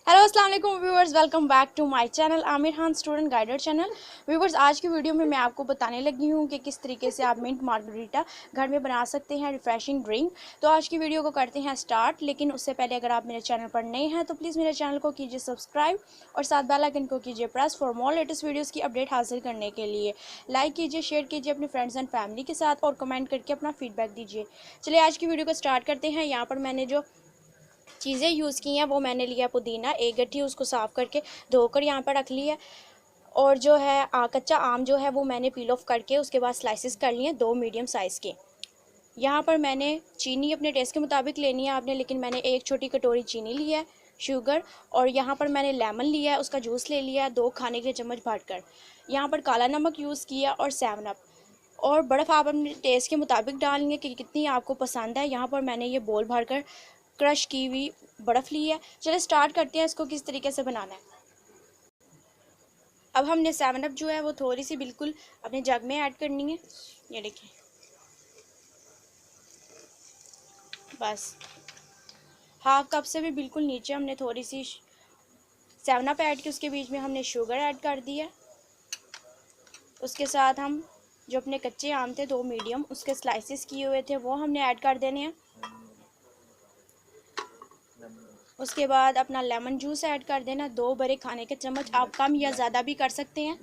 Hello अस्सलाम वालेकुम viewers, welcome back to my channel Aamir Khan student guider channel. Viewers, आज की वीडियो में मैं आपको बताने लगी हूँ कि किस तरीके से आप मिंट मार्गरीटा घर में बना सकते हैं रिफ़्रेशिंग ड्रिंक। तो आज की वीडियो को करते हैं स्टार्ट, लेकिन उससे पहले अगर आप मेरे चैनल पर नए हैं तो प्लीज़ मेरे चैनल को कीजिए सब्सक्राइब और साथ बेल आइकन को कीजिए press for more latest videos की अपडेट हासिल करने के लिए। लाइक कीजिए, शेयर कीजिए अपने फ्रेंड्स एंड फैमिली के साथ और कमेंट करके अपना फीडबैक दीजिए। चलिए आज की वीडियो को स्टार्ट करते हैं। यहाँ पर मैंने जो चीज़ें यूज़ की हैं वो मैंने लिया पुदीना, एक गट्ठी उसको साफ़ करके धोकर यहाँ पर रख लिया। और जो है कच्चा आम जो है वो मैंने पील ऑफ करके उसके बाद स्लाइसेस कर लिए 2 मीडियम साइज़ के। यहाँ पर मैंने चीनी अपने टेस्ट के मुताबिक लेनी है आपने, लेकिन मैंने एक छोटी कटोरी चीनी ली है, शुगर। और यहाँ पर मैंने लेमन लिया है, उसका जूस ले लिया है 2 खाने के चम्मच भरकर। यहाँ पर काला नमक यूज़ किया और 7 अप। और बर्फ़ आप अपने टेस्ट के मुताबिक डालेंगे कि कितनी आपको पसंद है। यहाँ पर मैंने ये बोल भरकर क्रश की हुई बर्फ़ ली है। चलिए स्टार्ट करते हैं इसको किस तरीके से बनाना है। अब हमने 7 अप जो है वो थोड़ी सी बिल्कुल अपने जग में ऐड करनी है। ये देखिए, बस हाफ कप से भी बिल्कुल नीचे हमने थोड़ी सी 7 अप ऐड की, उसके बीच में हमने शुगर ऐड कर दिया। उसके साथ हम जो अपने कच्चे आम थे 2 मीडियम, उसके स्लाइसेस किए हुए थे वो हमने ऐड कर देने हैं। उसके बाद अपना लेमन जूस ऐड कर देना 2 बड़े खाने के चम्मच, आप कम या ज़्यादा भी कर सकते हैं।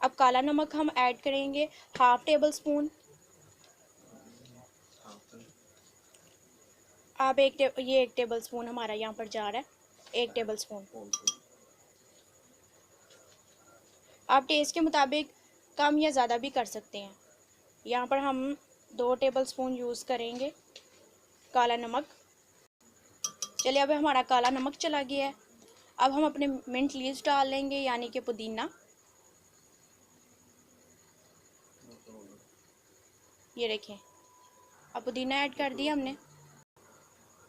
अब काला नमक हम ऐड करेंगे हाफ टेबल स्पून। आप ये 1 टेबल स्पून हमारा यहाँ पर जा रहा है, 1 टेबल स्पून। आप टेस्ट के मुताबिक कम या ज़्यादा भी कर सकते हैं। यहाँ पर हम 2 टेबल स्पून यूज़ करेंगे काला नमक। चलिए, अब हमारा काला नमक चला गया है। अब हम अपने मिंट लीव्स डाल लेंगे, यानी कि पुदीना। ये देखें, अब पुदीना ऐड कर दिया हमने।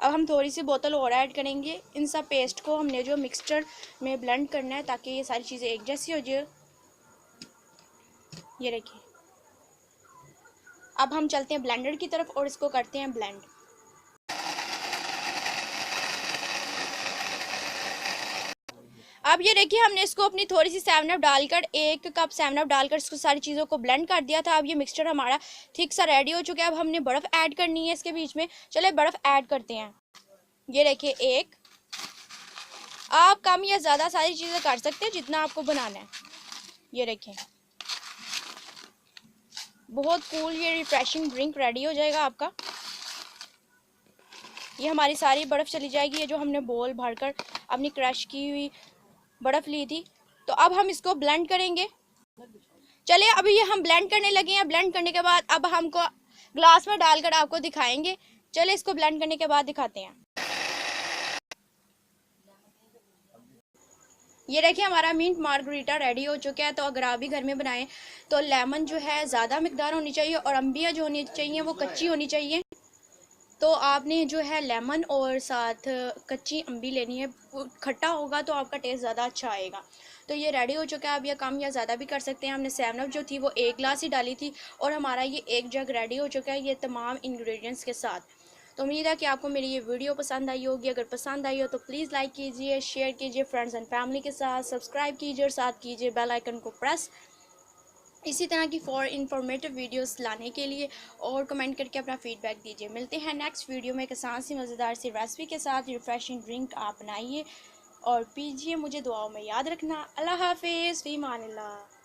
अब हम थोड़ी सी बोतल और ऐड करेंगे। इन सब पेस्ट को हमने जो मिक्सचर में ब्लेंड करना है ताकि ये सारी चीज़ें एक जैसी हो जाए। ये देखिए, अब हम चलते हैं ब्लेंडर की तरफ और इसको करते हैं ब्लेंड। अब ये देखिए, हमने इसको अपनी थोड़ी सी 7 अप डालकर 1 कप 7 अप डालकर इसको सारी चीज़ों को ब्लेंड कर दिया था। अब ये मिक्सचर हमारा ठीक सा रेडी हो चुका है। अब हमने बर्फ़ ऐड करनी है इसके बीच में। चले बर्फ़ ऐड करते हैं। ये देखिए, 1, आप कम या ज़्यादा सारी चीज़ें कर सकते हैं जितना आपको बनाना है। ये देखें, बहुत कूल ये रिफ्रेशिंग ड्रिंक रेडी हो जाएगा आपका। ये हमारी सारी बर्फ़ चली जाएगी, ये जो हमने बोल भरकर अपनी क्रश की हुई बर्फ़ ली थी। तो अब हम इसको ब्लेंड करेंगे। चलिए, अभी ये हम ब्लेंड करने लगे हैं। ब्लेंड करने के बाद अब हमको ग्लास में डालकर आपको दिखाएंगे। चलिए, इसको ब्लेंड करने के बाद दिखाते हैं। ये देखिए, हमारा मिंट मार्गरीटा रेडी हो चुका है। तो अगर आप भी घर में बनाएं तो लेमन जो है ज़्यादा मिकदार होनी चाहिए और अम्बियाँ जो होनी चाहिए वो कच्ची होनी चाहिए। तो आपने जो है लेमन और साथ कच्ची अम्बी लेनी है। खट्टा होगा तो आपका टेस्ट ज़्यादा अच्छा आएगा। तो ये रेडी हो चुका है। अब ये कम या ज़्यादा भी कर सकते हैं। हमने 7 अप जो थी वो 1 गिलास ही डाली थी और हमारा ये 1 जग रेडी हो चुका है, ये तमाम इंग्रेडिएंट्स के साथ। तो उम्मीद है कि आपको मेरी ये वीडियो पसंद आई होगी। अगर पसंद आई हो तो प्लीज़ लाइक कीजिए, शेयर कीजिए फ्रेंड्स एंड फैमिली के साथ, सब्सक्राइब कीजिए और साथ कीजिए बेल आइकन को प्रेस, इसी तरह की इंफॉर्मेटिव वीडियोस लाने के लिए। और कमेंट करके अपना फीडबैक दीजिए। मिलते हैं नेक्स्ट वीडियो में एक आसान सी मज़ेदार सी रेसिपी के साथ। रिफ्रेशिंग ड्रिंक आप बनाइए और पीजिए, मुझे दुआओं में याद रखना। अल्लाह हाफिज़, फ़ी अमान अल्लाह।